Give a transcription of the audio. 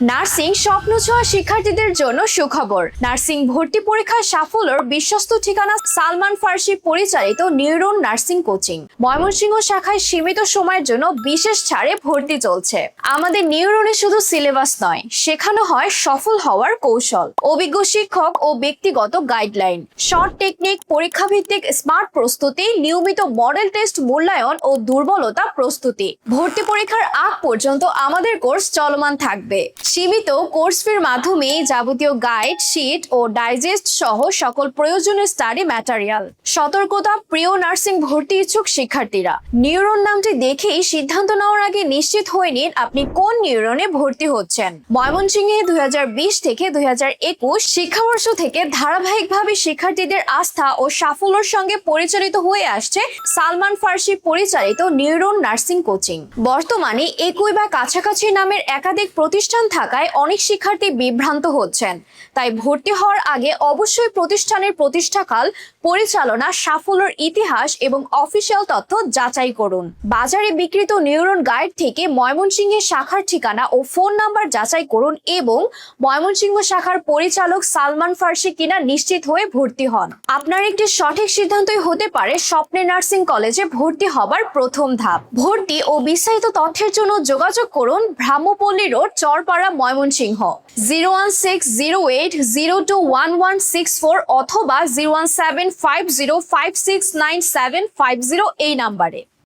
Nursing স্বপ্ন ছোঁয়া শিক্ষার্থীদের জন্য সুখবর। নার্সিং ভর্তি পরীক্ষায় সাফল্যের বিশ্বস্ত ঠিকানা সালমান ফার্সি পরিচালিত নিউরন নার্সিং কোচিং। ময়মনসিংহ শাখায় সীমিত সময়ের জন্য বিশেষ ছাড়ে ভর্তি চলছে। আমাদের নিউরনে শুধু সিলেবাস নয়, শেখানো হয় সফল হওয়ার কৌশল, অভিজ্ঞ শিক্ষক ও ব্যক্তিগত গাইডলাইন, শর্ট টেকনিক, পরীক্ষা ভিত্তিক স্মার্ট প্রস্তুতি, নিয়মিত মডেল টেস্ট মূল্যায়ন ও দুর্বলতা প্রস্তুতি। ভর্তি পরীক্ষার আগ পর্যন্ত আমাদের কোর্স চলমান থাকবে। সীমিত কোর্স ফির মাধ্যমে যাবতীয় গাইড, শীট ও ডাইজেস্ট সহ সকল প্রয়োজনীয় স্টাডি ম্যাটেরিয়াল। সতর্কতা প্রিয় নার্সিং ভর্তি ইচ্ছুক শিক্ষার্থীরা, নিউরন নামটি দেখেই সিদ্ধান্ত নেওয়ার আগে নিশ্চিত হয়ে নিন আপনি কোন নিউরনে ভর্তি হচ্ছেন। ময়মনসিংহে 2020 থেকে 2021 শিক্ষাবর্ষ থেকে ধারাবাহিকভাবে শিক্ষার্থীদের আস্থা ও সাফল্যের সঙ্গে পরিচালিত হয়ে আসছে সালমান ফার্সি পরিচালিত নিউরন নার্সিং কোচিং। বর্তমানে একই বা কাছাকাছি নামের একাধিক প্রতিষ্ঠান থাকায় অনেক শিক্ষার্থী বিভ্রান্ত হচ্ছেন। তাই ভর্তি হওয়ার আগে অবশ্যই প্রতিষ্ঠানের প্রতিষ্ঠাকাল, পরিচালনা, সাফল্যের ইতিহাস এবং অফিসিয়াল তথ্য যাচাই করুন। বাজারে বিক্রিত নিউরন গাইড থেকে ময়মনসিংহের শাখার ঠিকানা ও ফোন নাম্বার যাচাই করুন এবং ময়মনসিংহ শাখার পরিচালক সালমান ফার্সি কিনা নিশ্চিত হয়ে ভর্তি হন। আপনার একটি সঠিক সিদ্ধান্তই হতে পারে স্বপ্নের নার্সিং কলেজে ভর্তি হবার প্রথম ধাপ। ভর্তি ও বিস্তারিত তথ্যের জন্য যোগাযোগ করুন ব্রাহ্মপল্লী রোড, চরপাড়া, ময়মনসিংহ 01608021164 অথবা 01750569750 এই নাম্বারে।